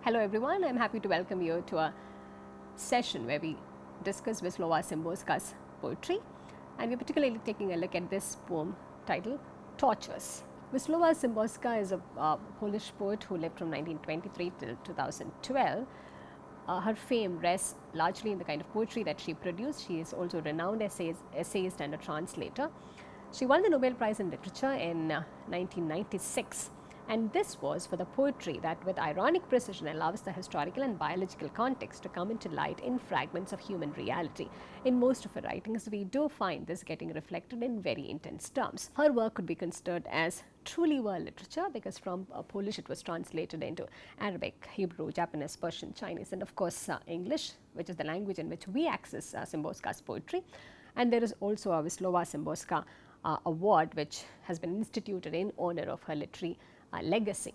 Hello everyone, I'm happy to welcome you to a session where we discuss Wisława Szymborska's poetry, and we're particularly taking a look at this poem titled Tortures. Wisława Szymborska is a Polish poet who lived from 1923 till 2012. Her fame rests largely in the kind of poetry that she produced. She is also a renowned essayist and a translator. She won the Nobel Prize in Literature in 1996. And this was for the poetry that with ironic precision allows the historical and biological context to come into light in fragments of human reality. In most of her writings, we do find this getting reflected in very intense terms. Her work could be considered as truly world literature because from Polish it was translated into Arabic, Hebrew, Japanese, Persian, Chinese, and of course English, which is the language in which we access Szymborska's poetry. And there is also a Wisława Szymborska award which has been instituted in honor of her literary legacy.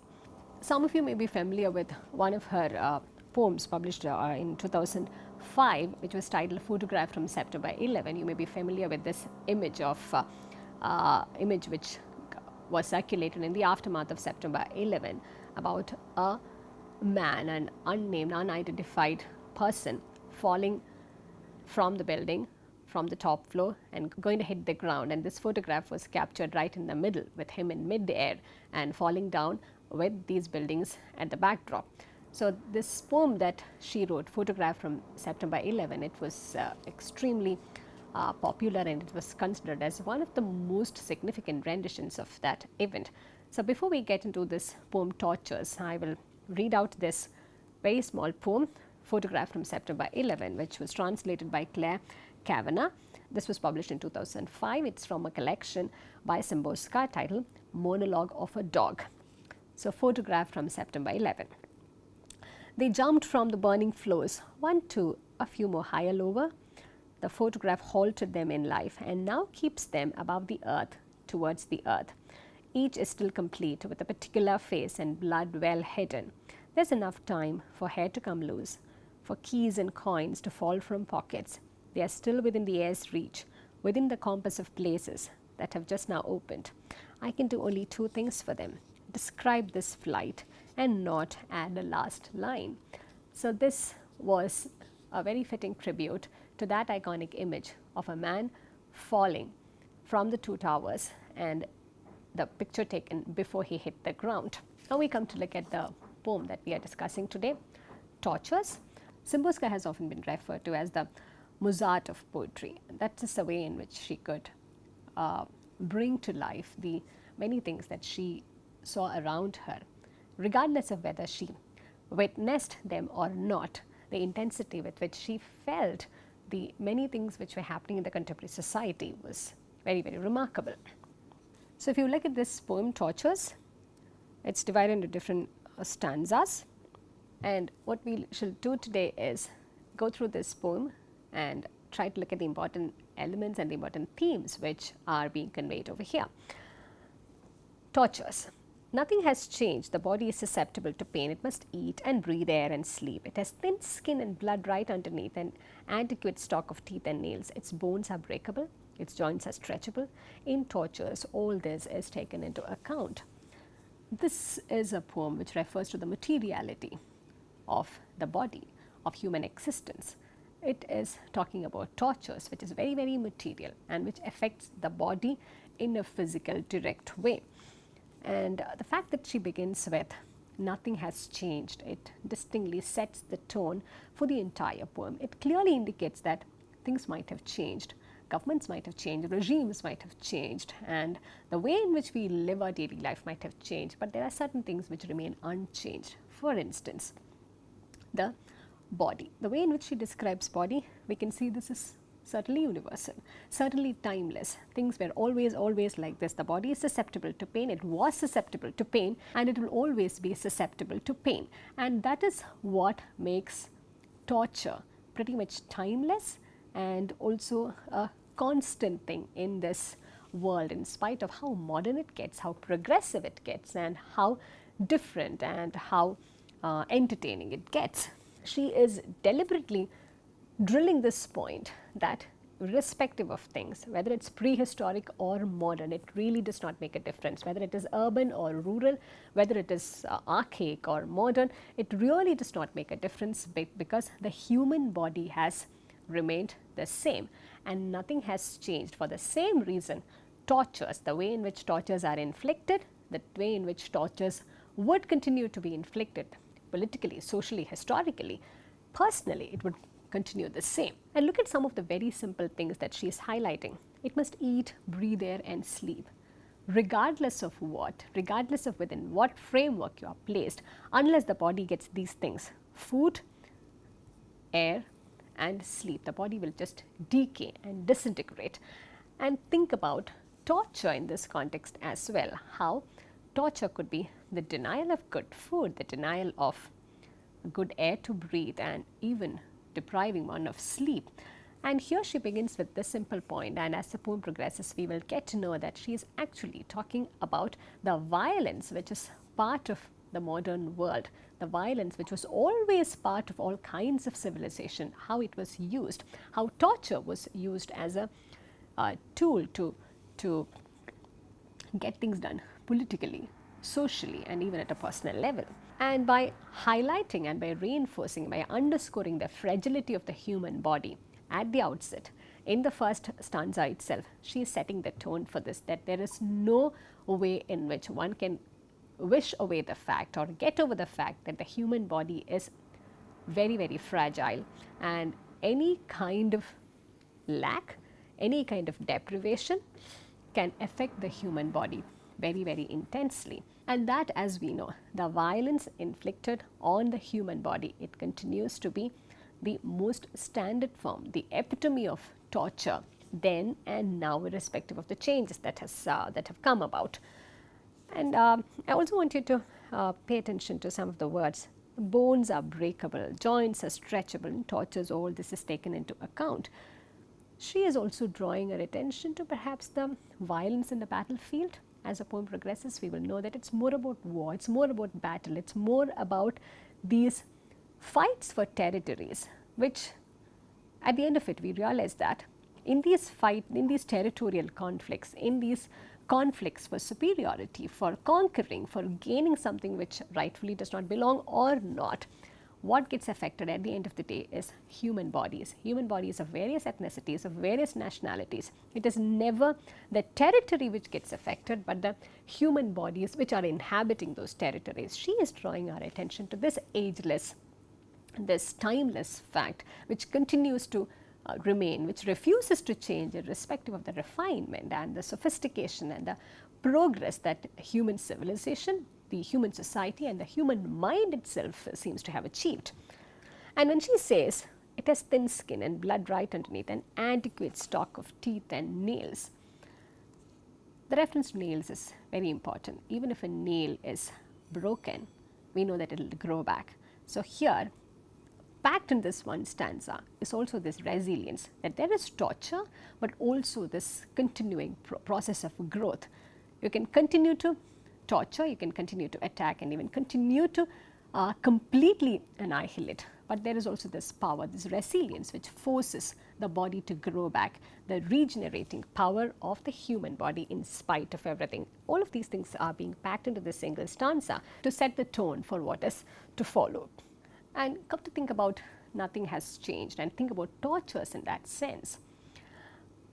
Some of you may be familiar with one of her poems published in 2005, which was titled Photograph from September 11. You may be familiar with this image which was circulated in the aftermath of September 11 about a man, an unnamed, unidentified person falling from the building from the top floor and going to hit the ground, and this photograph was captured right in the middle with him in mid-air and falling down with these buildings at the backdrop. So this poem that she wrote, Photograph from September 11, it was extremely popular, and it was considered as one of the most significant renditions of that event. So before we get into this poem Tortures, I will read out this very small poem, Photograph from September 11, which was translated by Claire Kavanagh. This was published in 2005. It's from a collection by Szymborska titled Monologue of a Dog. So, photograph from September 11. They jumped from the burning floors, one, two, a few more higher, lower. The photograph halted them in life and now keeps them above the earth, towards the earth. Each is still complete with a particular face and blood well hidden. There's enough time for hair to come loose, for keys and coins to fall from pockets. They are still within the air's reach, within the compass of places that have just now opened. I can do only two things for them: describe this flight and not add a last line. So this was a very fitting tribute to that iconic image of a man falling from the two towers and the picture taken before he hit the ground. Now we come to look at the poem that we are discussing today, Tortures. Szymborska has often been referred to as the Mozart of poetry. That is the way in which she could bring to life the many things that she saw around her, regardless of whether she witnessed them or not. The intensity with which she felt the many things which were happening in the contemporary society was very, very remarkable. So if you look at this poem, Tortures, it's divided into different stanzas, and what we shall do today is go through this poem and try to look at the important elements and the important themes which are being conveyed over here. Tortures. Nothing has changed. The body is susceptible to pain. It must eat and breathe air and sleep. It has thin skin and blood right underneath, and adequate stock of teeth and nails. Its bones are breakable. Its joints are stretchable. In Tortures, all this is taken into account. This is a poem which refers to the materiality of the body, of human existence. It is talking about tortures, which is very, very material and which affects the body in a physical, direct way. And the fact that she begins with nothing has changed, it distinctly sets the tone for the entire poem. It clearly indicates that things might have changed, governments might have changed, regimes might have changed, and the way in which we live our daily life might have changed, but there are certain things which remain unchanged. For instance, the body. The way in which she describes body, we can see this is certainly universal, certainly timeless. Things were always like this. The body is susceptible to pain. It was susceptible to pain, and it will always be susceptible to pain. And that is what makes torture pretty much timeless and also a constant thing in this world, in spite of how modern it gets, how progressive it gets, and how different and how entertaining it gets. She is deliberately drilling this point that irrespective of things, whether it's prehistoric or modern, it really does not make a difference. Whether it is urban or rural, whether it is archaic or modern, it really does not make a difference because the human body has remained the same and nothing has changed. For the same reason, tortures, the way in which tortures are inflicted, the way in which tortures would continue to be inflicted politically, socially, historically, personally, it would continue the same. And look at some of the very simple things that she is highlighting. It must eat, breathe air and sleep. Regardless of what, regardless of within what framework you are placed, unless the body gets these things, food, air and sleep, the body will just decay and disintegrate. And think about torture in this context as well, how torture could be the denial of good food, the denial of good air to breathe and even depriving one of sleep. And here she begins with this simple point, and as the poem progresses we will get to know that she is actually talking about the violence which is part of the modern world, the violence which was always part of all kinds of civilization, how it was used, how torture was used as a tool to get things done politically, socially and even at a personal level. And by highlighting and by reinforcing, by underscoring the fragility of the human body at the outset, in the first stanza itself, she is setting the tone for this, that there is no way in which one can wish away the fact or get over the fact that the human body is very, very fragile, and any kind of lack, any kind of deprivation can affect the human body very, very intensely. And that, as we know, the violence inflicted on the human body, it continues to be the most standard form, the epitome of torture then and now, irrespective of the changes that have come about. And I also want you to pay attention to some of the words. Bones are breakable, joints are stretchable, and tortures, all this is taken into account. She is also drawing our attention to perhaps the violence in the battlefield. As the poem progresses, we will know that it's more about war, it's more about battle, it's more about these fights for territories, which at the end of it we realize that in these territorial conflicts, in these conflicts for superiority, for conquering, for gaining something which rightfully does not belong or not, what gets affected at the end of the day is human bodies of various ethnicities, of various nationalities. It is never the territory which gets affected, but the human bodies which are inhabiting those territories. She is drawing our attention to this ageless, this timeless fact which continues to remain, which refuses to change irrespective of the refinement and the sophistication and the progress that human civilization, the human society and the human mind itself seems to have achieved. And when she says it has thin skin and blood right underneath, an adequate stock of teeth and nails, the reference to nails is very important. Even if a nail is broken, we know that it will grow back. So here, packed in this one stanza is also this resilience, that there is torture but also this continuing process of growth. You can continue to torture, you can continue to attack and even continue to completely annihilate, but there is also this power, this resilience which forces the body to grow back, the regenerating power of the human body in spite of everything. All of these things are being packed into this single stanza to set the tone for what is to follow. And come to think about, nothing has changed, and think about tortures in that sense.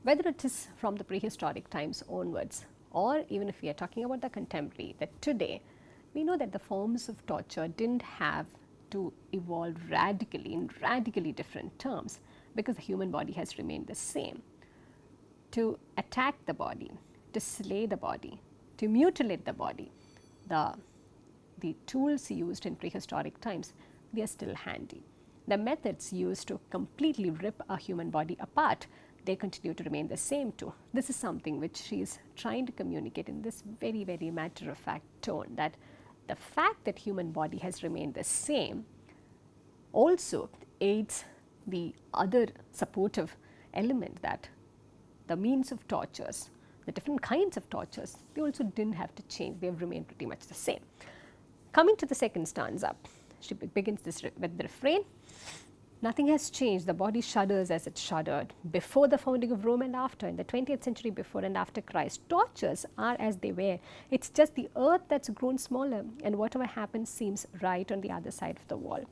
Whether it is from the prehistoric times onwards, or even if we are talking about the contemporary, that today we know that the forms of torture didn't have to evolve radically in radically different terms, because the human body has remained the same. To attack the body, to slay the body, to mutilate the body, the tools used in prehistoric times, they are still handy. The methods used to completely rip a human body apart, they continue to remain the same too. This is something which she is trying to communicate in this very, very matter-of-fact tone, that the fact that human body has remained the same also aids the other supportive element, that the means of tortures, the different kinds of tortures, they also didn't have to change, they have remained pretty much the same. Coming to the second stanza, she begins this with the refrain, Nothing has changed. The body shudders as it shuddered before the founding of Rome and after, in the 20th century before and after Christ. Tortures are as they were. It's just the earth that's grown smaller, and whatever happens seems right on the other side of the wall.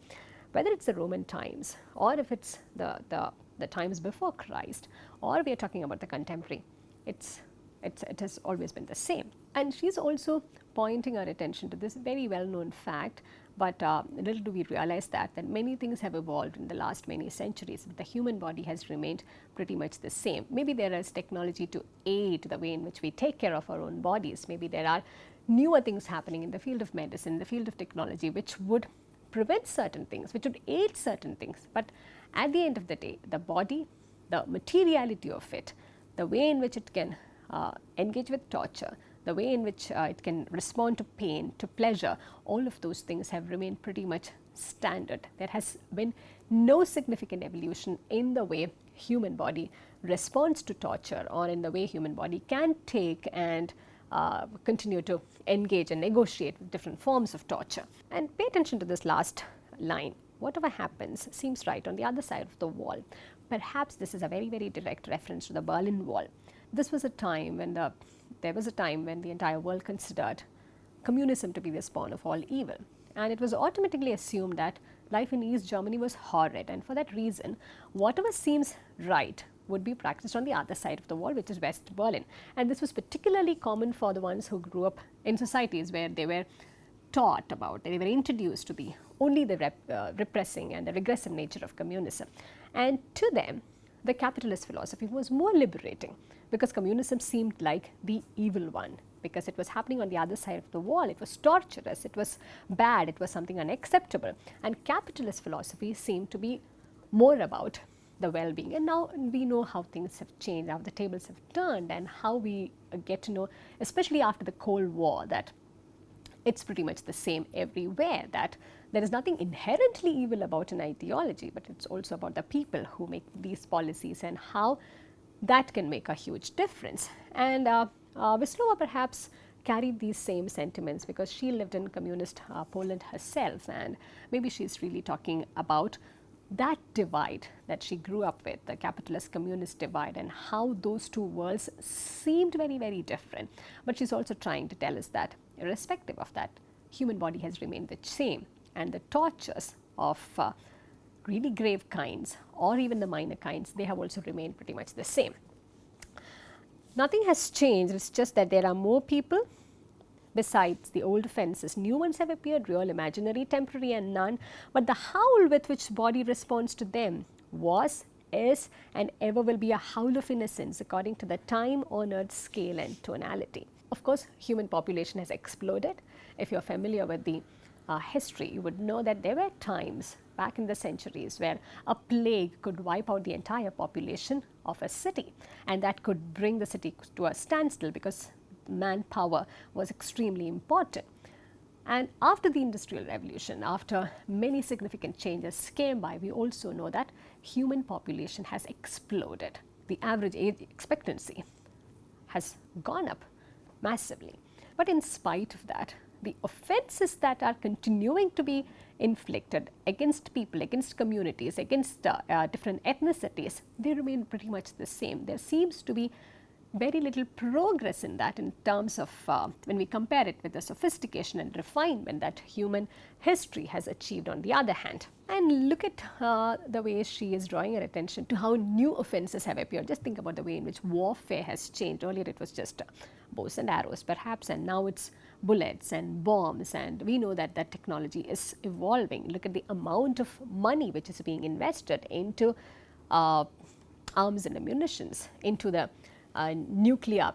Whether it's the Roman times, or if it's the times before Christ, or we are talking about the contemporary, it has always been the same. And she's also pointing our attention to this very well-known fact, but little do we realize that many things have evolved in the last many centuries, but the human body has remained pretty much the same. Maybe there is technology to aid the way in which we take care of our own bodies. Maybe there are newer things happening in the field of medicine, the field of technology, which would prevent certain things, which would aid certain things. But at the end of the day, the body, the materiality of it, the way in which it can engage with torture, the way in which it can respond to pain, to pleasure, all of those things have remained pretty much standard. There has been no significant evolution in the way human body responds to torture, or in the way human body can take and continue to engage and negotiate with different forms of torture. And pay attention to this last line. Whatever happens seems right on the other side of the wall. Perhaps this is a very, very direct reference to the Berlin Wall. This was a time when there was a time when the entire world considered communism to be the spawn of all evil, and it was automatically assumed that life in East Germany was horrid, and for that reason, whatever seems right would be practiced on the other side of the wall, which is West Berlin. And this was particularly common for the ones who grew up in societies where they were taught about, they were introduced to only the repressing and the regressive nature of communism. And to them, the capitalist philosophy was more liberating, because communism seemed like the evil one, because it was happening on the other side of the wall. It was torturous, it was bad, it was something unacceptable. And capitalist philosophy seemed to be more about the well-being. And now we know how things have changed, how the tables have turned, and how we get to know, especially after the Cold War, that it's pretty much the same everywhere, that there is nothing inherently evil about an ideology, but it's also about the people who make these policies and how that can make a huge difference. And Wislowa perhaps carried these same sentiments because she lived in communist Poland herself, and maybe she's really talking about that divide that she grew up with, the capitalist communist divide, and how those two worlds seemed very, very different. But she's also trying to tell us that irrespective of that, human body has remained the same, and the tortures of really grave kinds, or even the minor kinds, they have also remained pretty much the same. Nothing has changed, it's just that there are more people. Besides the old offences, new ones have appeared, real, imaginary, temporary, and none. But the howl with which body responds to them was, is, and ever will be a howl of innocence according to the time-honoured scale and tonality. Of course, human population has exploded. If you're familiar with the history, you would know that there were times back in the centuries where a plague could wipe out the entire population of a city, and that could bring the city to a standstill because manpower was extremely important. And after the Industrial Revolution, after many significant changes came by, we also know that human population has exploded. The average age expectancy has gone up massively. But in spite of that, the offences that are continuing to be inflicted against people, against communities, against different ethnicities, they remain pretty much the same. There seems to be very little progress in that in terms of when we compare it with the sophistication and refinement that human history has achieved on the other hand. And look at the way she is drawing our attention to how new offences have appeared. Just think about the way in which warfare has changed. Earlier it was just bows and arrows perhaps, and now it's bullets and bombs, and we know that that technology is evolving. Look at the amount of money which is being invested into arms and ammunitions, into the nuclear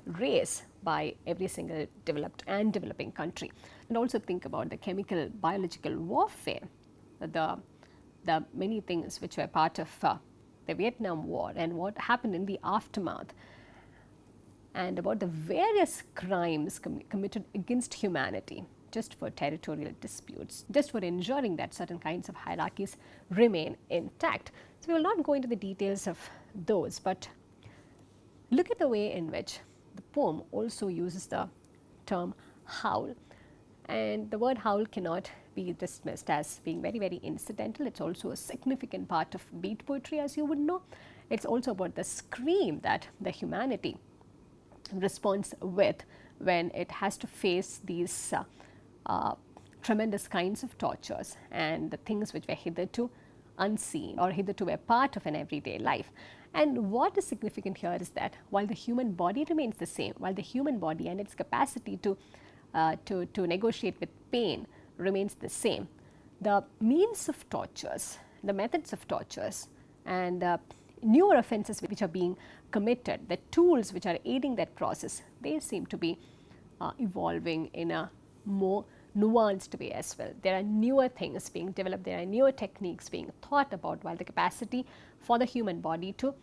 race by every single developed and developing country. And also think about the chemical biological warfare, the many things which were part of the Vietnam War and what happened in the aftermath, and about the various crimes committed against humanity just for territorial disputes, just for ensuring that certain kinds of hierarchies remain intact. So we will not go into the details of those, but look at the way in which the poem also uses the term howl, and the word howl cannot be dismissed as being very, very incidental. It's also a significant part of beat poetry, as you would know. It's also about the scream that the humanity responds with when it has to face these tremendous kinds of tortures and the things which were hitherto unseen or hitherto were part of an everyday life. And what is significant here is that while the human body remains the same, while the human body and its capacity to negotiate with pain remains the same, the means of tortures, the methods of tortures, and newer offences which are being committed, the tools which are aiding that process, they seem to be evolving in a more nuanced way as well. There are newer things being developed, there are newer techniques being thought about, while the capacity for the human body to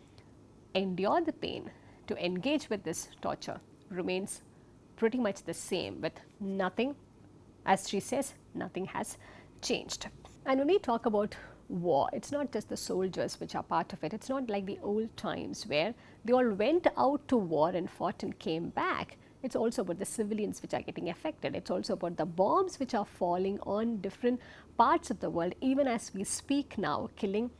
endure the pain, to engage with this torture remains pretty much the same, with nothing, as she says, nothing has changed. And when we talk about war, it's not just the soldiers which are part of it. It's not like the old times where they all went out to war and fought and came back. It's also about the civilians which are getting affected. It's also about the bombs which are falling on different parts of the world, even as we speak now, killing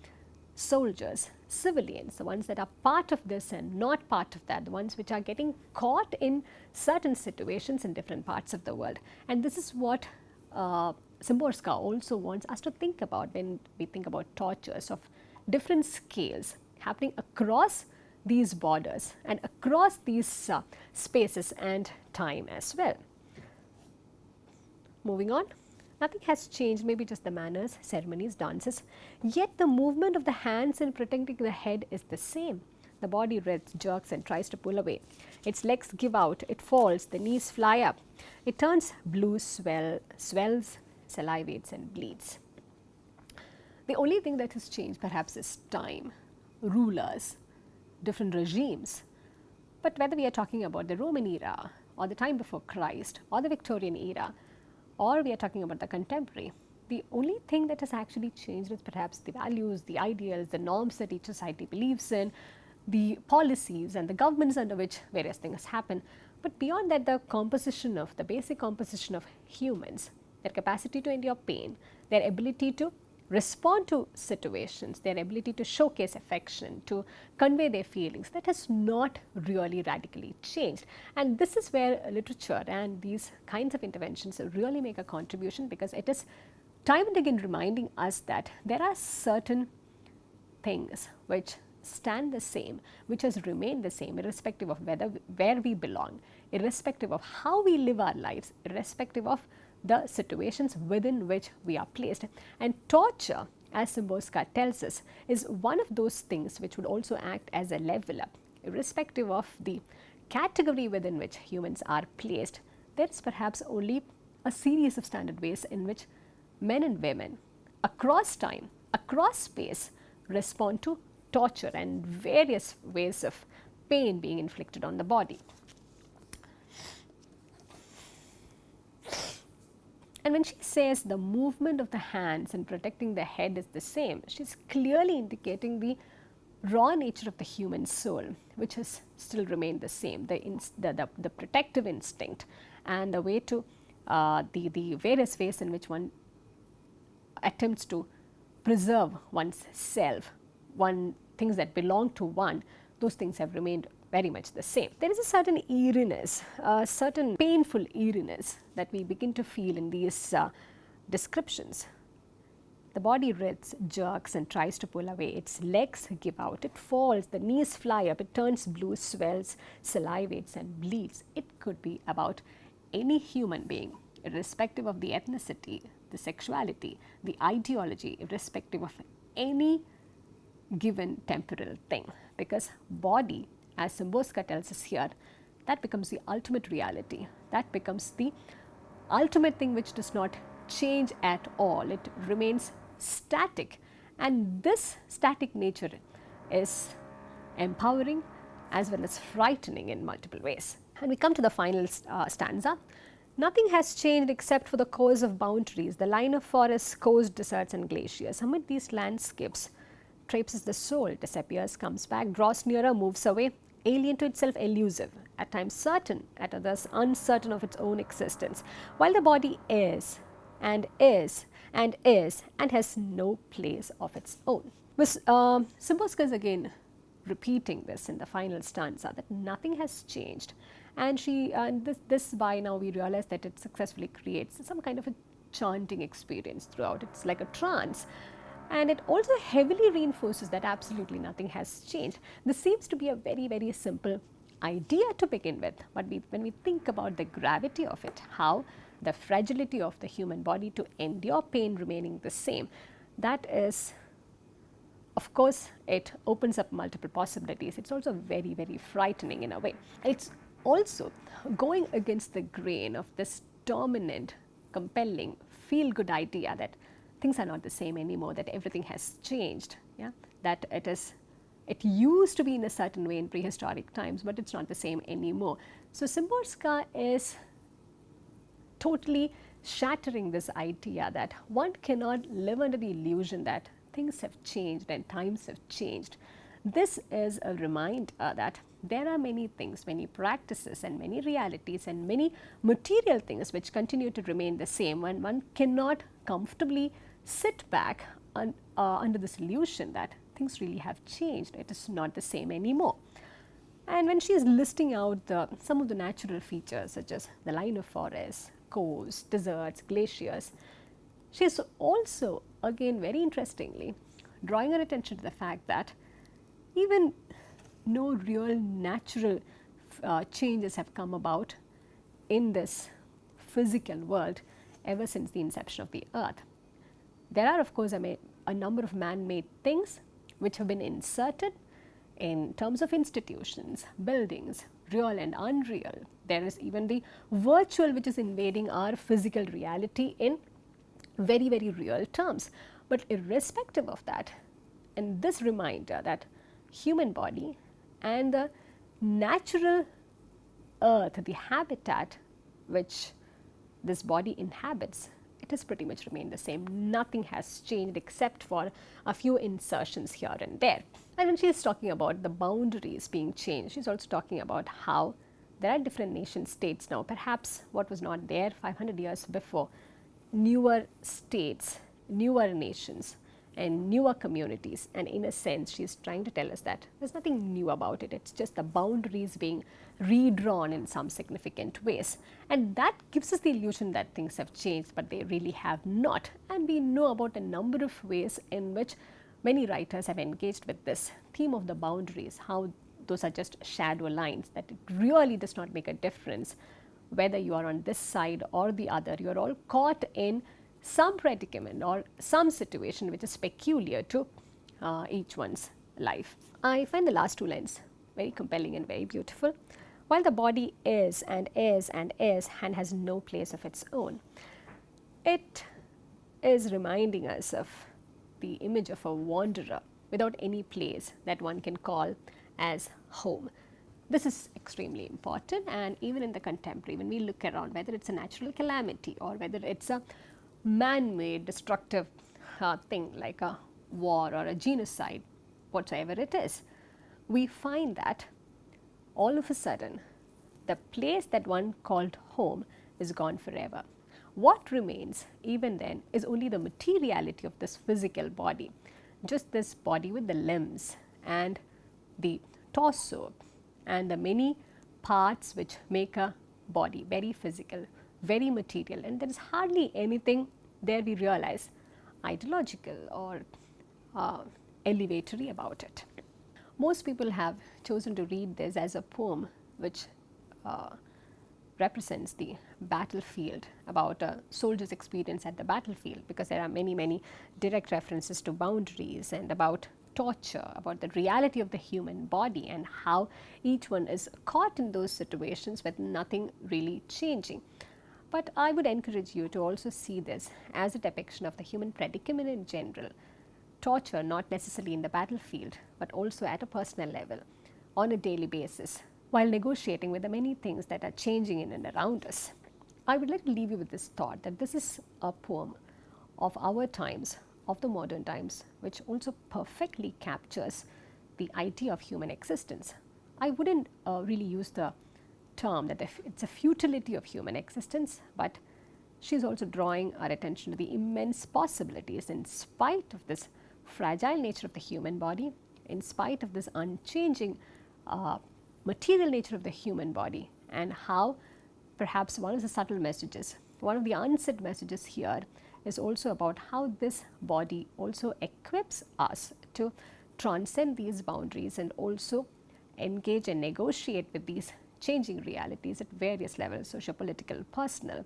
soldiers, civilians, the ones that are part of this and not part of that, the ones which are getting caught in certain situations in different parts of the world. And this is what Szymborska also wants us to think about when we think about tortures of different scales happening across these borders and across these spaces and time as well. Moving on, nothing has changed, maybe just the manners, ceremonies, dances, yet the movement of the hands in protecting the head is the same. The body writhes, jerks and tries to pull away. Its legs give out, it falls, the knees fly up. It turns blue, swells, salivates and bleeds. The only thing that has changed perhaps is time, rulers, different regimes. But whether we are talking about the Roman era or the time before Christ or the Victorian era, or we are talking about the contemporary, the only thing that has actually changed is perhaps the values, the ideals, the norms that each society believes in, the policies and the governments under which various things happen. But beyond that, the composition of, the basic composition of humans, their capacity to endure pain, their ability to respond to situations, their ability to showcase affection, to convey their feelings, that has not really radically changed. And this is where literature and these kinds of interventions really make a contribution, because it is time and again reminding us that there are certain things which stand the same, which has remained the same irrespective of where we belong, irrespective of how we live our lives, irrespective of the situations within which we are placed. And torture, as Szymborska tells us, is one of those things which would also act as a level up, irrespective of the category within which humans are placed. There is perhaps only a series of standard ways in which men and women across time, across space, respond to torture and various ways of pain being inflicted on the body. And when she says the movement of the hands in protecting the head is the same, she is clearly indicating the raw nature of the human soul, which has still remained the same, the protective instinct and the way to the various ways in which one attempts to preserve one's self, things that belong to one, those things have remained very much the same. There is a certain eeriness, a certain painful eeriness that we begin to feel in these descriptions. The body writhes, jerks and tries to pull away. Its legs give out, it falls, the knees fly up, it turns blue, swells, salivates and bleeds. It could be about any human being, irrespective of the ethnicity, the sexuality, the ideology, irrespective of any given temporal thing, because body, as Szymborska tells us here, that becomes the ultimate reality, that becomes the ultimate thing which does not change at all, it remains static. And this static nature is empowering as well as frightening in multiple ways. And we come to the final stanza. Nothing has changed except for the course of boundaries, the line of forests, coast, deserts and glaciers. Amid these landscapes traipses the soul, disappears, comes back, draws nearer, moves away, alien to itself, elusive, at times certain, at others uncertain of its own existence. While the body is and is and is and has no place of its own. Szymborska is again repeating this in the final stanza, that nothing has changed, and this by now we realize that it successfully creates some kind of a chanting experience throughout. It's like a trance, and it also heavily reinforces that absolutely nothing has changed. This seems to be a very, very simple idea to begin with, but when we think about the gravity of it, how the fragility of the human body to endure pain remaining the same, that is, of course, it opens up multiple possibilities. It's also very, very frightening in a way. It's also going against the grain of this dominant, compelling, feel-good idea that things are not the same anymore, that everything has changed, yeah? That it used to be in a certain way in prehistoric times, but it's not the same anymore. So Szymborska is totally shattering this idea that one cannot live under the illusion that things have changed and times have changed. This is a reminder that there are many things, many practices and many realities and many material things which continue to remain the same, and one cannot comfortably sit back under this illusion that things really have changed. It is not the same anymore. And when she is listing out some of the natural features such as the line of forests, coasts, deserts, glaciers, she is also, again very interestingly, drawing our attention to the fact that even no real natural changes have come about in this physical world ever since the inception of the earth. There are, of course, a number of man-made things which have been inserted in terms of institutions, buildings, real and unreal. There is even the virtual which is invading our physical reality in very, very real terms. But irrespective of that, and this reminder that human body and the natural earth, the habitat which this body inhabits, it has pretty much remained the same. Nothing has changed except for a few insertions here and there. And when she is talking about the boundaries being changed, she is also talking about how there are different nation states now. Perhaps what was not there 500 years before, newer states, newer nations and newer communities, and in a sense she is trying to tell us that there's nothing new about it. It's just the boundaries being redrawn in some significant ways, and that gives us the illusion that things have changed, but they really have not. And we know about a number of ways in which many writers have engaged with this theme of the boundaries, how those are just shadow lines, that it really does not make a difference whether you are on this side or the other. You are all caught in some predicament or some situation which is peculiar to each one's life. I find the last two lines very compelling and very beautiful. While the body is and is and is and has no place of its own, it is reminding us of the image of a wanderer without any place that one can call as home. This is extremely important, and even in the contemporary, when we look around, whether it's a natural calamity or whether it's a man-made destructive thing like a war or a genocide, whatsoever it is, we find that all of a sudden the place that one called home is gone forever. What remains even then is only the materiality of this physical body, just this body with the limbs and the torso and the many parts which make a body, very physical, very material, and there is hardly anything there we realize ideological or elevatory about it. Most people have chosen to read this as a poem which represents the battlefield, about a soldier's experience at the battlefield, because there are many, many direct references to boundaries and about torture, about the reality of the human body and how each one is caught in those situations with nothing really changing. But I would encourage you to also see this as a depiction of the human predicament in general. Torture not necessarily in the battlefield, but also at a personal level, on a daily basis, while negotiating with the many things that are changing in and around us. I would like to leave you with this thought that this is a poem of our times, of the modern times, which also perfectly captures the idea of human existence. I wouldn't really use the term that it's a futility of human existence, but she's also drawing our attention to the immense possibilities in spite of this fragile nature of the human body, in spite of this unchanging material nature of the human body, and how perhaps one of the subtle messages, one of the unsaid messages here is also about how this body also equips us to transcend these boundaries and also engage and negotiate with these changing realities at various levels, socio-political, personal,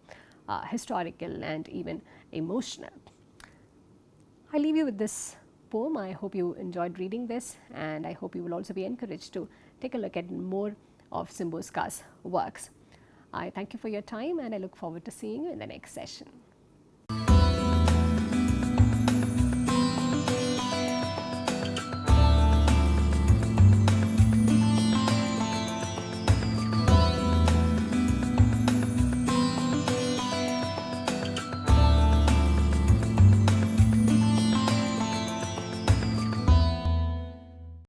historical, and even emotional. I leave you with this poem. I hope you enjoyed reading this, and I hope you will also be encouraged to take a look at more of Szymborska's works. I thank you for your time, and I look forward to seeing you in the next session.